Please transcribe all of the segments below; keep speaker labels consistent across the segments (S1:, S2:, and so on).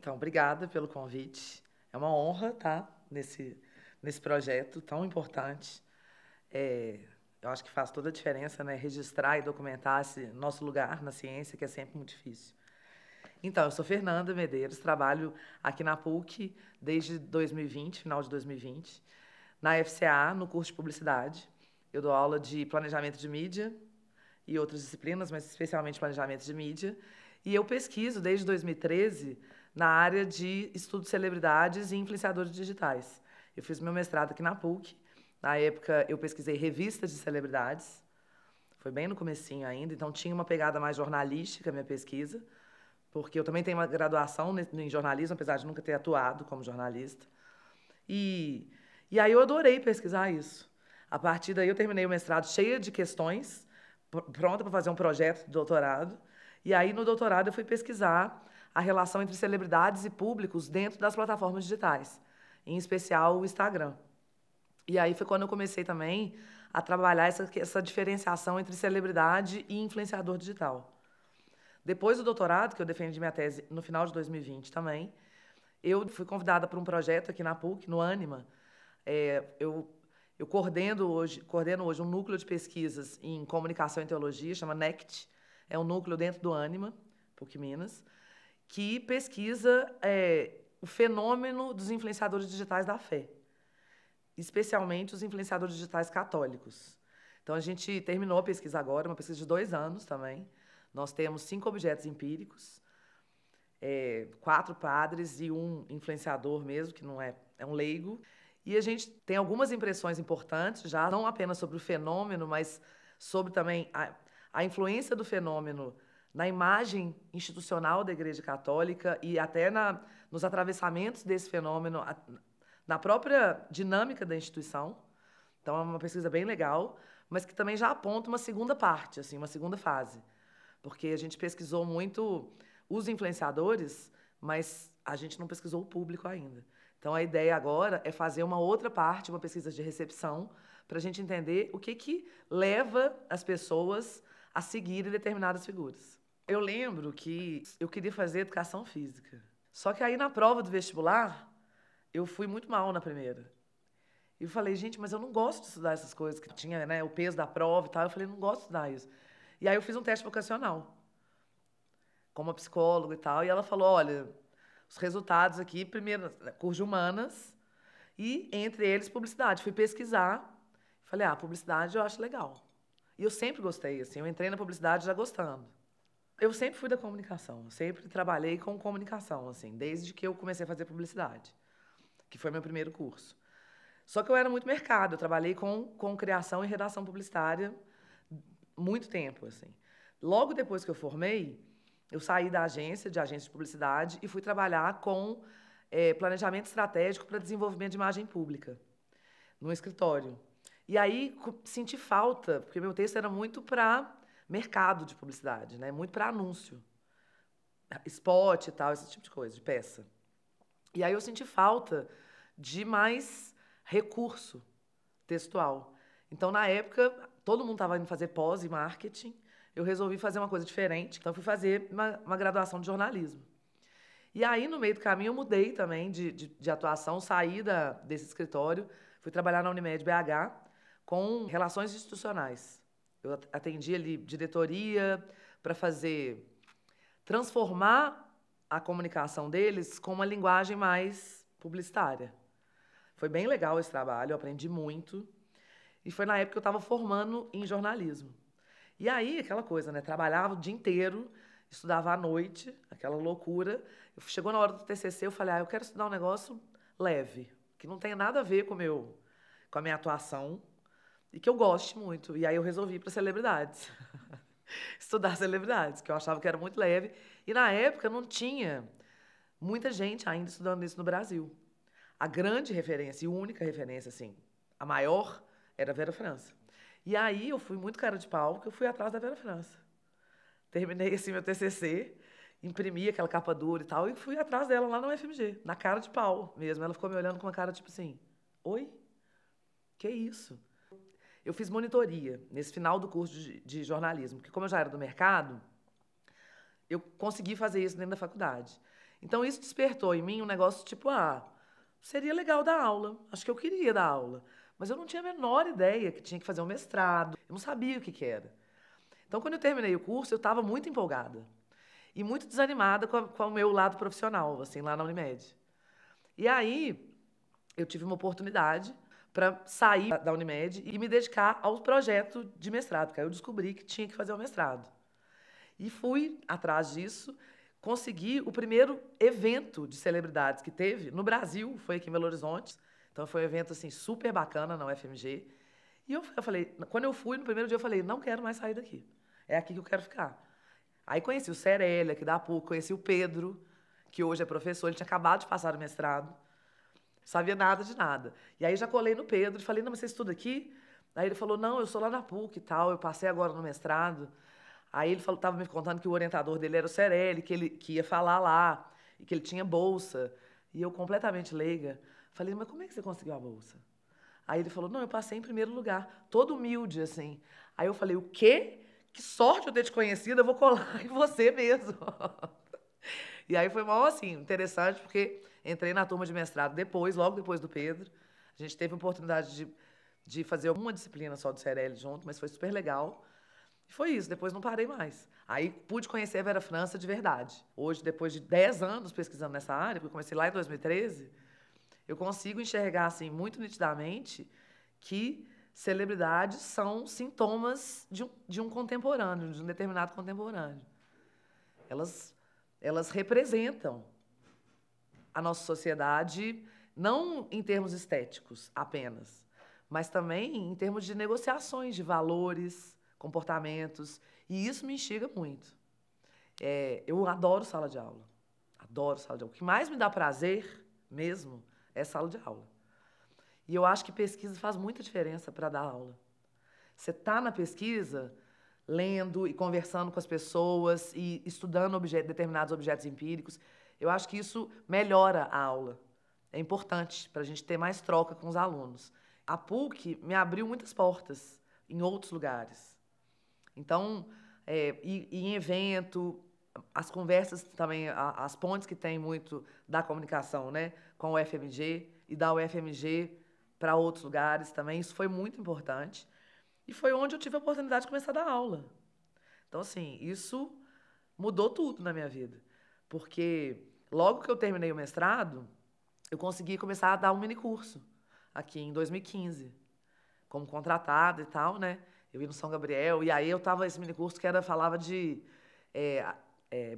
S1: Então, obrigada pelo convite. É uma honra estar nesse projeto tão importante. Eu acho que faz toda a diferença, né? Registrar e documentar esse nosso lugar na ciência, que é sempre muito difícil. Então, eu sou Fernanda Medeiros, trabalho aqui na PUC desde 2020, final de 2020, na FCA, no curso de Publicidade. Eu dou aula de planejamento de mídia e outras disciplinas, mas especialmente planejamento de mídia. E eu pesquiso desde 2013 na área de estudo de celebridades e influenciadores digitais. Eu fiz meu mestrado aqui na PUC. Na época, eu pesquisei revistas de celebridades. Foi bem no comecinho ainda, então tinha uma pegada mais jornalística a minha pesquisa, porque eu também tenho uma graduação em jornalismo, apesar de nunca ter atuado como jornalista. E aí eu adorei pesquisar isso. A partir daí eu terminei o mestrado cheia de questões, pronta para fazer um projeto de doutorado. E aí no doutorado eu fui pesquisar a relação entre celebridades e públicos dentro das plataformas digitais, em especial o Instagram. E aí foi quando eu comecei também a trabalhar essa diferenciação entre celebridade e influenciador digital. Depois do doutorado, que eu defendi minha tese no final de 2020 também, eu fui convidada para um projeto aqui na PUC, no Anima. Eu coordeno hoje um núcleo de pesquisas em comunicação e teologia, chama NECT. É um núcleo dentro do Anima, PUC Minas, que pesquisa o fenômeno dos influenciadores digitais da fé, especialmente os influenciadores digitais católicos. Então, a gente terminou a pesquisa agora, uma pesquisa de 2 anos também. Nós temos 5 objetos empíricos, 4 padres e um influenciador mesmo, que não é um leigo. E a gente tem algumas impressões importantes já, não apenas sobre o fenômeno, mas sobre também a influência do fenômeno na imagem institucional da Igreja Católica e até nos atravessamentos desse fenômeno, na própria dinâmica da instituição. Então, é uma pesquisa bem legal, mas que também já aponta uma segunda parte, assim, uma segunda fase. Porque a gente pesquisou muito os influenciadores, mas a gente não pesquisou o público ainda. Então, a ideia agora é fazer uma outra parte, uma pesquisa de recepção, para a gente entender o que leva as pessoas a seguirem determinadas figuras. Eu lembro que eu queria fazer educação física. Só que aí, na prova do vestibular, eu fui muito mal na primeira. E eu falei, gente, mas eu não gosto de estudar essas coisas, que tinha, né, o peso da prova e tal. Eu falei, não gosto de estudar isso. E aí eu fiz um teste vocacional, com uma psicóloga e tal, e ela falou, olha, os resultados aqui, primeiro, curso de humanas, e entre eles, publicidade. Fui pesquisar, falei, publicidade eu acho legal. E eu sempre gostei, assim, eu entrei na publicidade já gostando. Eu sempre fui da comunicação, eu sempre trabalhei com comunicação, assim, desde que eu comecei a fazer publicidade, que foi meu primeiro curso. Só que eu era muito mercado, eu trabalhei com criação e redação publicitária muito tempo, assim. Logo depois que eu formei, eu saí da agência de publicidade e fui trabalhar com planejamento estratégico para desenvolvimento de imagem pública, no escritório. E aí senti falta, porque meu texto era muito para mercado de publicidade, né? Muito para anúncio, spot e tal, esse tipo de coisa, de peça. E aí eu senti falta de mais recurso textual. Então, na época, todo mundo estava indo fazer pós em marketing, eu resolvi fazer uma coisa diferente, então fui fazer uma graduação de jornalismo. E aí, no meio do caminho, eu mudei também de atuação, saí desse escritório, fui trabalhar na Unimed BH com relações institucionais. Eu atendi ali diretoria para transformar a comunicação deles com uma linguagem mais publicitária. Foi bem legal esse trabalho, eu aprendi muito. E foi na época que eu estava formando em jornalismo. E aí, aquela coisa, né? Trabalhava o dia inteiro, estudava à noite, aquela loucura. Chegou na hora do TCC, eu falei, eu quero estudar um negócio leve, que não tenha nada a ver com a minha atuação e que eu goste muito. E aí eu resolvi ir para celebridades. Estudar celebridades, que eu achava que era muito leve. E na época não tinha muita gente ainda estudando isso no Brasil. A grande referência e única referência, assim, a maior, era a Vera França. E aí eu fui muito cara de pau, porque eu fui atrás da Vera França. Terminei, assim, meu TCC, imprimi aquela capa dura e tal, e fui atrás dela lá na UFMG, na cara de pau mesmo. Ela ficou me olhando com uma cara tipo assim, oi? Que isso? Eu fiz monitoria nesse final do curso de jornalismo, porque como eu já era do mercado, eu consegui fazer isso dentro da faculdade. Então, isso despertou em mim um negócio tipo, seria legal dar aula. Acho que eu queria dar aula. Mas eu não tinha a menor ideia que tinha que fazer um mestrado. Eu não sabia o que era. Então, quando eu terminei o curso, eu estava muito empolgada. E muito desanimada com o meu lado profissional, assim, lá na Unimed. E aí, eu tive uma oportunidade para sair da Unimed e me dedicar ao projeto de mestrado, porque aí eu descobri que tinha que fazer o mestrado. E fui atrás disso, consegui o primeiro evento de celebridades que teve no Brasil, foi aqui em Belo Horizonte. Então foi um evento assim super bacana na UFMG. E eu falei, quando eu fui no primeiro dia, eu falei, não quero mais sair daqui. É aqui que eu quero ficar. Aí conheci o Cerelli, aqui da PUC, conheci o Pedro, que hoje é professor, ele tinha acabado de passar o mestrado. Sabia nada de nada. E aí já colei no Pedro e falei, não, mas você estuda aqui? Aí ele falou, não, eu sou lá na PUC e tal, eu passei agora no mestrado. Aí ele estava me contando que o orientador dele era o Cerelli, que ia falar lá, e que ele tinha bolsa. E eu, completamente leiga, falei, mas como é que você conseguiu a bolsa? Aí ele falou, não, eu passei em primeiro lugar, todo humilde, assim. Aí eu falei, o quê? Que sorte eu ter te conhecido, eu vou colar em você mesmo. E aí foi mal, assim, interessante, porque entrei na turma de mestrado depois, logo depois do Pedro. A gente teve a oportunidade de fazer uma disciplina só do Cerelli junto, mas foi super legal. E foi isso, depois não parei mais. Aí pude conhecer a Vera França de verdade. Hoje, depois de 10 anos pesquisando nessa área, porque eu comecei lá em 2013, eu consigo enxergar, assim, muito nitidamente que celebridades são sintomas de um contemporâneo, de um determinado contemporâneo. Elas, elas representam a nossa sociedade, não em termos estéticos apenas, mas também em termos de negociações de valores, comportamentos, e isso me instiga muito. Eu adoro sala de aula, adoro sala de aula. O que mais me dá prazer mesmo é sala de aula. E eu acho que pesquisa faz muita diferença para dar aula. Você está na pesquisa, lendo e conversando com as pessoas e estudando determinados objetos empíricos. Eu acho que isso melhora a aula. É importante para a gente ter mais troca com os alunos. A PUC me abriu muitas portas em outros lugares. Então, em evento, as conversas também, as pontes que tem muito da comunicação, né, com o UFMG e da UFMG para outros lugares também, isso foi muito importante. E foi onde eu tive a oportunidade de começar a dar aula. Então, assim, isso mudou tudo na minha vida. Porque logo que eu terminei o mestrado, eu consegui começar a dar um minicurso aqui em 2015, como contratada e tal, né? Eu ia no São Gabriel, e aí eu tava esse minicurso que falava de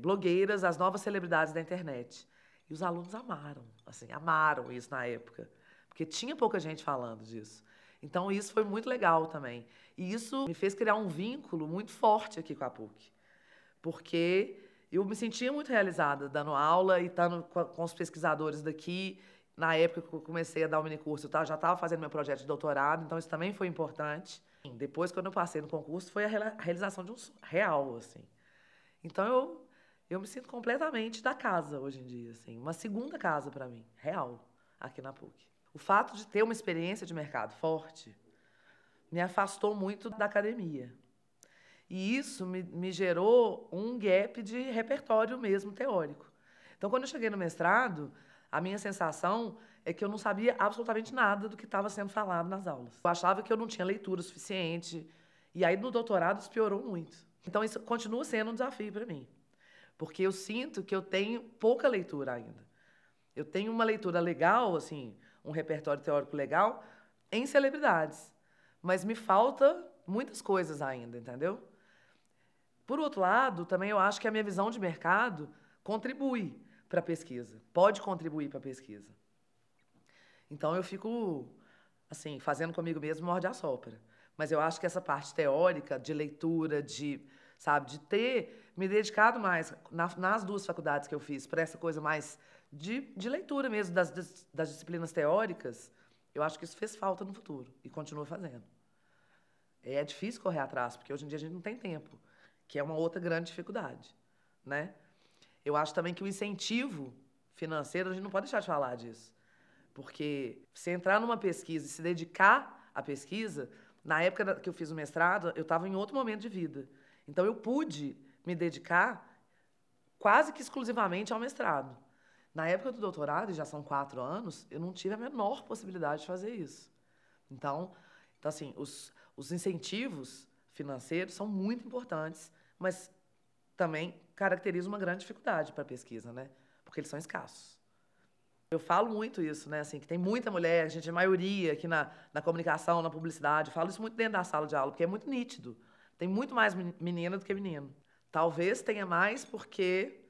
S1: blogueiras, as novas celebridades da internet. E os alunos amaram, assim, amaram isso na época. Porque tinha pouca gente falando disso. Então, isso foi muito legal também. E isso me fez criar um vínculo muito forte aqui com a PUC. Porque eu me sentia muito realizada dando aula e estando com os pesquisadores daqui. Na época que eu comecei a dar o minicurso, eu já estava fazendo meu projeto de doutorado, então isso também foi importante. Depois, quando eu passei no concurso, foi a realização de um sonho real, assim. Então, eu me sinto completamente da casa hoje em dia, assim. Uma segunda casa para mim, real, aqui na PUC. O fato de ter uma experiência de mercado forte me afastou muito da academia. E isso me gerou um gap de repertório mesmo teórico. Então, quando eu cheguei no mestrado, a minha sensação é que eu não sabia absolutamente nada do que estava sendo falado nas aulas. Eu achava que eu não tinha leitura suficiente. E aí, no doutorado, isso piorou muito. Então, isso continua sendo um desafio para mim. Porque eu sinto que eu tenho pouca leitura ainda. Eu tenho uma leitura legal, assim, um repertório teórico legal, em celebridades. Mas me falta muitas coisas ainda, entendeu? Por outro lado, também eu acho que a minha visão de mercado contribui para a pesquisa, pode contribuir para a pesquisa. Então eu fico, assim, fazendo comigo mesmo morde-a-sopra. Mas eu acho que essa parte teórica, de leitura, sabe, de ter me dedicado mais nas duas faculdades que eu fiz para essa coisa mais de leitura mesmo das disciplinas teóricas, eu acho que isso fez falta no futuro e continua fazendo. É difícil correr atrás, porque hoje em dia a gente não tem tempo, que é uma outra grande dificuldade, né? Eu acho também que o incentivo financeiro, a gente não pode deixar de falar disso. Porque se entrar numa pesquisa e se dedicar à pesquisa, na época que eu fiz o mestrado, eu estava em outro momento de vida. Então eu pude me dedicar quase que exclusivamente ao mestrado. Na época do doutorado, e já são 4 anos, eu não tive a menor possibilidade de fazer isso. Então assim, os incentivos financeiros são muito importantes, mas também caracterizam uma grande dificuldade para a pesquisa, né? Porque eles são escassos. Eu falo muito isso, né? Assim, que tem muita mulher, a gente é maioria aqui na comunicação, na publicidade. Eu falo isso muito dentro da sala de aula, porque é muito nítido. Tem muito mais menina do que menino. Talvez tenha mais porque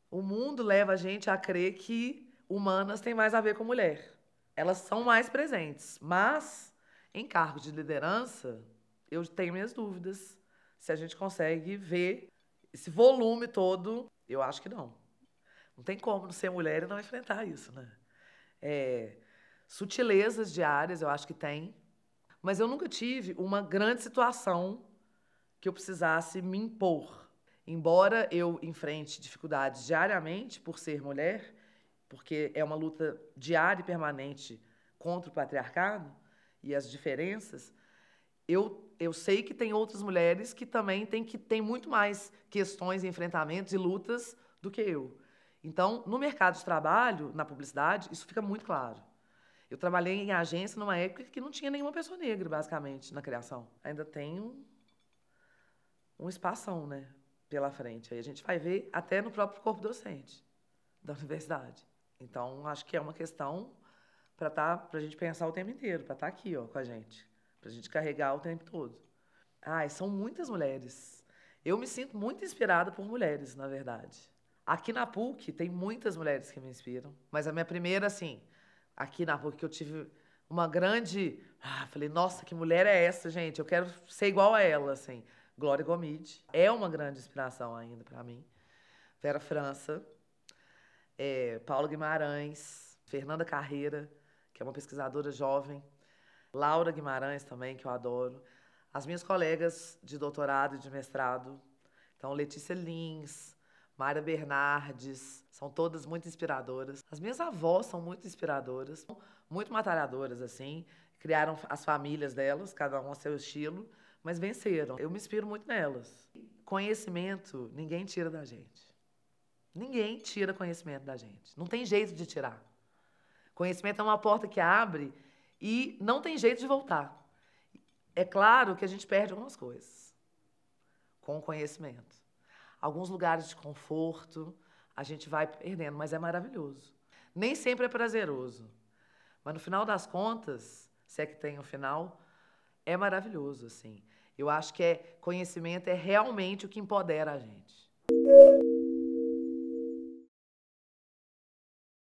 S1: o mundo leva a gente a crer que humanas têm mais a ver com mulher. Elas são mais presentes, mas em cargos de liderança, eu tenho minhas dúvidas se a gente consegue ver esse volume todo. Eu acho que não. Não tem como não ser mulher e não enfrentar isso, né? Sutilezas diárias, eu acho que tem, mas eu nunca tive uma grande situação que eu precisasse me impor. Embora eu enfrente dificuldades diariamente por ser mulher, porque é uma luta diária e permanente contra o patriarcado e as diferenças, eu sei que tem outras mulheres que também têm muito mais questões, enfrentamentos e lutas do que eu. Então, no mercado de trabalho, na publicidade, isso fica muito claro. Eu trabalhei em agência numa época que não tinha nenhuma pessoa negra, basicamente, na criação. Ainda tem um espação, né, pela frente. Aí a gente vai ver até no próprio corpo docente da universidade. Então, acho que é uma questão para a gente pensar o tempo inteiro, para estar aqui, ó, com a gente, para a gente carregar o tempo todo. Ai, são muitas mulheres. Eu me sinto muito inspirada por mulheres, na verdade. Aqui na PUC tem muitas mulheres que me inspiram, mas a minha primeira, assim, aqui na PUC que eu tive uma grande, falei, nossa, que mulher é essa, gente? Eu quero ser igual a ela, assim. Glória Gomide é uma grande inspiração ainda para mim. Vera França, Paula Guimarães, Fernanda Carreira, que é uma pesquisadora jovem, Laura Guimarães também, que eu adoro. As minhas colegas de doutorado e de mestrado, então Letícia Lins, Mayra Bernardes, são todas muito inspiradoras. As minhas avós são muito inspiradoras, muito batalhadoras, assim. Criaram as famílias delas, cada um a seu estilo, mas venceram. Eu me inspiro muito nelas. Conhecimento, ninguém tira da gente. Ninguém tira conhecimento da gente. Não tem jeito de tirar. Conhecimento é uma porta que abre e não tem jeito de voltar. É claro que a gente perde algumas coisas com o conhecimento. Alguns lugares de conforto a gente vai perdendo, mas é maravilhoso. Nem sempre é prazeroso, mas no final das contas, se é que tem um final, é maravilhoso, assim. Eu acho que conhecimento é realmente o que empodera a gente.